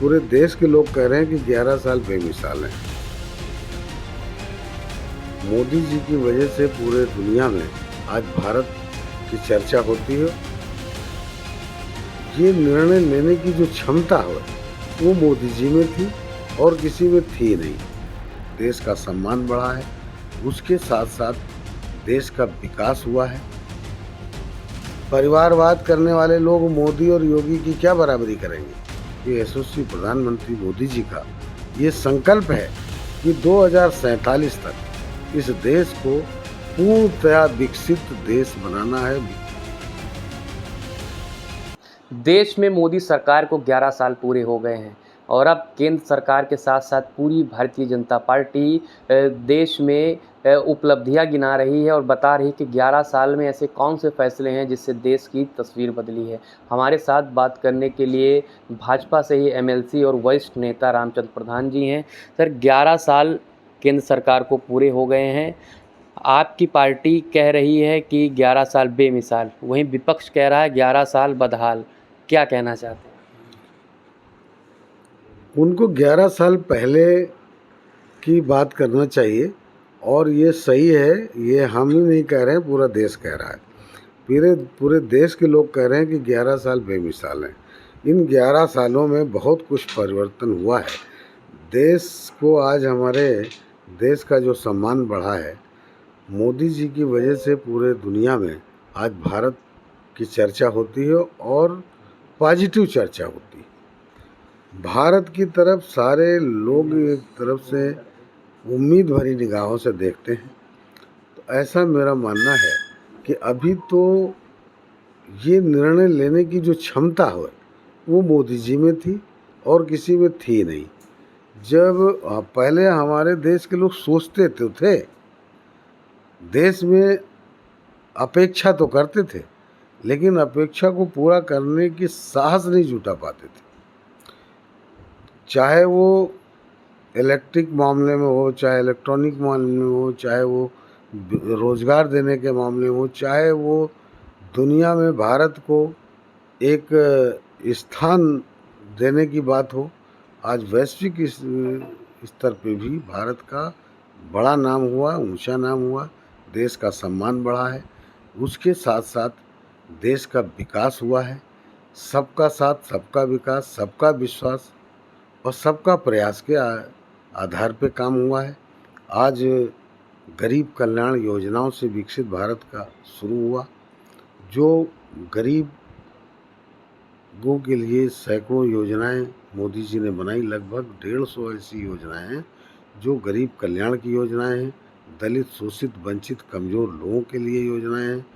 पूरे देश के लोग कह रहे हैं कि 11 साल बेमिसाल हैं। मोदी जी की वजह से पूरे दुनिया में आज भारत की चर्चा होती है। ये निर्णय लेने की जो क्षमता है वो मोदी जी में थी और किसी में थी नहीं। देश का सम्मान बढ़ा है, उसके साथ साथ देश का विकास हुआ है। परिवारवाद करने वाले लोग मोदी और योगी की क्या बराबरी करेंगे। ये यशस्वी प्रधानमंत्री मोदी जी का ये संकल्प है कि 2047 तक इस देश को पूर्णतया विकसित देश बनाना है। देश में मोदी सरकार को 11 साल पूरे हो गए हैं और अब केंद्र सरकार के साथ साथ पूरी भारतीय जनता पार्टी देश में उपलब्धियां गिना रही है और बता रही है कि 11 साल में ऐसे कौन से फैसले हैं जिससे देश की तस्वीर बदली है। हमारे साथ बात करने के लिए भाजपा से ही एमएलसी और वरिष्ठ नेता रामचंद्र प्रधान जी हैं। सर, 11 साल केंद्र सरकार को पूरे हो गए हैं। आपकी पार्टी कह रही है कि 11 साल बेमिसाल, वहीं विपक्ष कह रहा है 11 साल बदहाल। क्या कहना चाहते हैं? उनको 11 साल पहले की बात करना चाहिए और ये सही है। ये हम ही नहीं कह रहे हैं, पूरा देश कह रहा है। पूरे देश के लोग कह रहे हैं कि 11 साल बेमिसाल हैं। इन 11 सालों में बहुत कुछ परिवर्तन हुआ है। देश को आज हमारे देश का जो सम्मान बढ़ा है, मोदी जी की वजह से पूरे दुनिया में आज भारत की चर्चा होती है और पॉजिटिव चर्चा होती है। भारत की तरफ सारे लोग एक तरफ से उम्मीद भरी निगाहों से देखते हैं। तो ऐसा मेरा मानना है कि अभी तो ये निर्णय लेने की जो क्षमता है वो मोदी जी में थी और किसी में थी नहीं। जब पहले हमारे देश के लोग सोचते थे, देश में अपेक्षा तो करते थे, लेकिन अपेक्षा को पूरा करने की साहस नहीं जुटा पाते थे। चाहे वो इलेक्ट्रिक मामले में हो, चाहे इलेक्ट्रॉनिक मामले में हो, चाहे वो रोज़गार देने के मामले में हो, चाहे वो दुनिया में भारत को एक स्थान देने की बात हो। आज वैश्विक स्तर पे भी भारत का बड़ा नाम हुआ, ऊंचा नाम हुआ, देश का सम्मान बढ़ा है, उसके साथ साथ देश का विकास हुआ है। सबका साथ, सबका विकास, सबका विश्वास और सबका प्रयास के आधार पे काम हुआ है। आज गरीब कल्याण योजनाओं से विकसित भारत का शुरू हुआ। जो गरीबों के लिए सैकड़ों योजनाएं मोदी जी ने बनाई, लगभग 150 ऐसी योजनाएं हैं जो गरीब कल्याण की योजनाएं हैं, दलित, शोषित, वंचित, कमज़ोर लोगों के लिए योजनाएं हैं।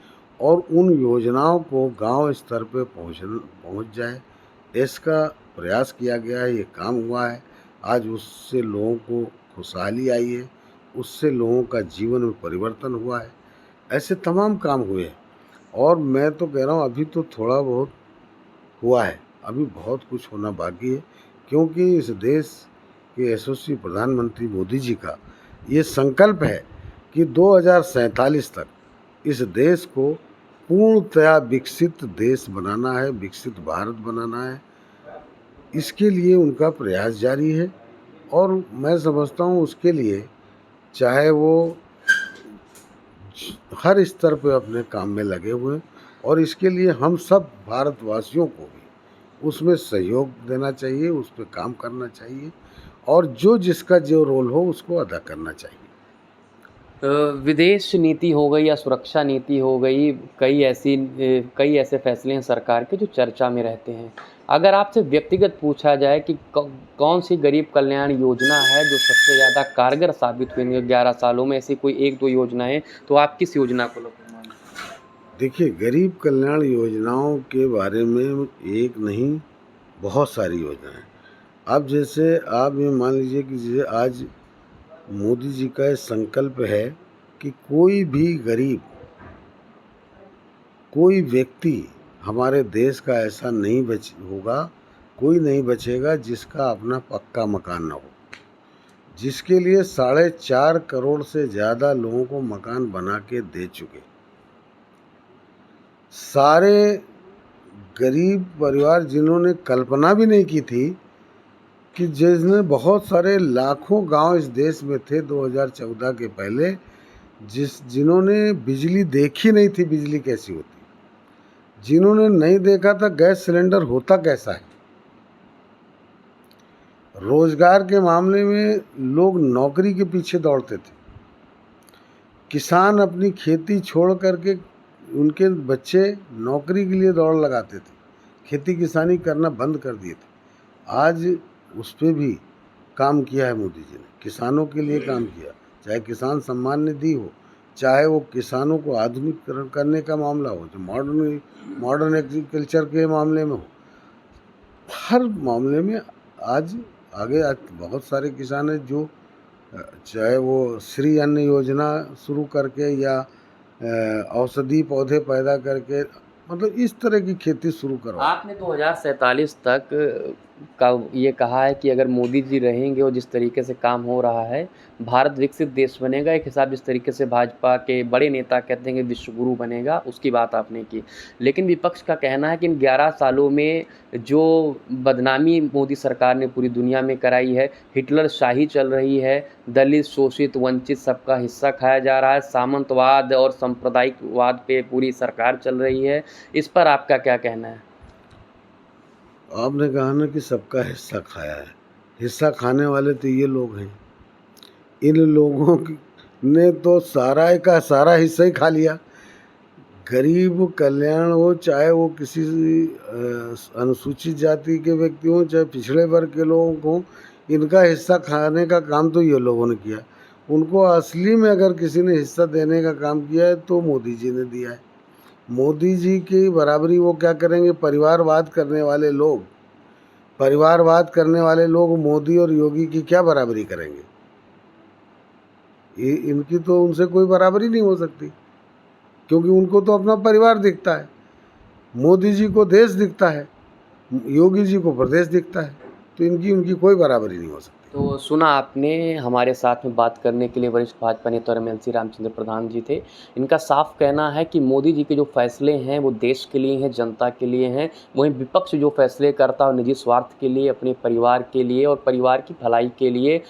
और उन योजनाओं को गांव स्तर पे पहुंच जाए, इसका प्रयास किया गया है, ये काम हुआ है। आज उससे लोगों को खुशहाली आई है, उससे लोगों का जीवन में परिवर्तन हुआ है। ऐसे तमाम काम हुए हैं और मैं तो कह रहा हूँ अभी तो थोड़ा बहुत हुआ है, अभी बहुत कुछ होना बाकी है। क्योंकि इस देश के यशस्वी प्रधानमंत्री मोदी जी का ये संकल्प है कि 2047 तक इस देश को पूर्णतया विकसित देश बनाना है, विकसित भारत बनाना है। इसके लिए उनका प्रयास जारी है और मैं समझता हूँ उसके लिए चाहे वो हर स्तर पे अपने काम में लगे हुए हैं और इसके लिए हम सब भारतवासियों को भी उसमें सहयोग देना चाहिए, उस पर काम करना चाहिए और जो जिसका जो रोल हो उसको अदा करना चाहिए। विदेश नीति हो गई या सुरक्षा नीति हो गई, कई ऐसे फैसले हैं सरकार के जो चर्चा में रहते हैं। अगर आपसे व्यक्तिगत पूछा जाए कि कौन सी गरीब कल्याण योजना है जो सबसे ज़्यादा कारगर साबित हुई है 11 सालों में, ऐसी कोई एक दो योजनाएं, तो आप किस योजना को लोगे? देखिए, गरीब कल्याण योजनाओं के बारे में एक नहीं बहुत सारी योजनाएं। अब जैसे आप ये मान लीजिए कि जैसे आज मोदी जी का संकल्प है कि कोई भी गरीब, कोई व्यक्ति हमारे देश का ऐसा नहीं होगा, कोई नहीं बचेगा जिसका अपना पक्का मकान ना हो। जिसके लिए 4.5 करोड़ से ज़्यादा लोगों को मकान बना के दे चुके। सारे गरीब परिवार जिन्होंने कल्पना भी नहीं की थी कि जिसने बहुत सारे लाखों गांव इस देश में थे 2014 के पहले, जिन्होंने बिजली देखी नहीं थी, बिजली कैसी होती, जिन्होंने नहीं देखा था गैस सिलेंडर होता कैसा है। रोजगार के मामले में लोग नौकरी के पीछे दौड़ते थे, किसान अपनी खेती छोड़ करके उनके बच्चे नौकरी के लिए दौड़ लगाते थे, खेती किसानी करना बंद कर दिए थे। आज उस पर भी काम किया है मोदी जी ने, किसानों के लिए काम किया, चाहे किसान सम्मान निधि हो, चाहे वो किसानों को आधुनिकीकरण करने का मामला हो, जो मॉडर्न एग्रीकल्चर के मामले में हो, हर मामले में आज बहुत सारे किसान हैं जो चाहे वो श्री अन्न योजना शुरू करके या औषधि पौधे पैदा करके, मतलब इस तरह की खेती शुरू करवा। आपने 2047 तक का ये कहा है कि अगर मोदी जी रहेंगे और जिस तरीके से काम हो रहा है, भारत विकसित देश बनेगा। एक हिसाब जिस तरीके से भाजपा के बड़े नेता कहते हैं कि विश्व गुरु बनेगा, उसकी बात आपने की। लेकिन विपक्ष का कहना है कि इन 11 सालों में जो बदनामी मोदी सरकार ने पूरी दुनिया में कराई है, हिटलर शाही चल रही है, दलित, शोषित, वंचित सबका हिस्सा खाया जा रहा है, सामंतवाद और सांप्रदायिकवाद पे पूरी सरकार चल रही है। इस पर आपका क्या कहना है? आपने कहा ना कि सबका हिस्सा खाया है, हिस्सा खाने वाले तो ये लोग हैं। इन लोगों ने तो सारा का सारा हिस्सा ही खा लिया। गरीब कल्याण हो, चाहे वो किसी अनुसूचित जाति के व्यक्ति हों, चाहे पिछड़े वर्ग के लोगों को, इनका हिस्सा खाने का काम तो ये लोगों ने किया। उनको असली में अगर किसी ने हिस्सा देने का काम किया है तो मोदी जी ने दिया है। मोदी जी की बराबरी वो क्या करेंगे? परिवारवाद करने वाले लोग मोदी और योगी की क्या बराबरी करेंगे? इनकी तो उनसे कोई बराबरी नहीं हो सकती, क्योंकि उनको तो अपना परिवार दिखता है, मोदी जी को देश दिखता है, योगी जी को प्रदेश दिखता है, तो इनकी उनकी कोई बराबरी नहीं हो सकती। तो सुना आपने, हमारे साथ में बात करने के लिए वरिष्ठ भाजपा नेता और एमएलसी रामचंद्र प्रधान जी थे। इनका साफ कहना है कि मोदी जी के जो फैसले हैं वो देश के लिए हैं, जनता के लिए हैं। वहीं विपक्ष जो फैसले करता है निजी स्वार्थ के लिए, अपने परिवार के लिए और परिवार की भलाई के लिए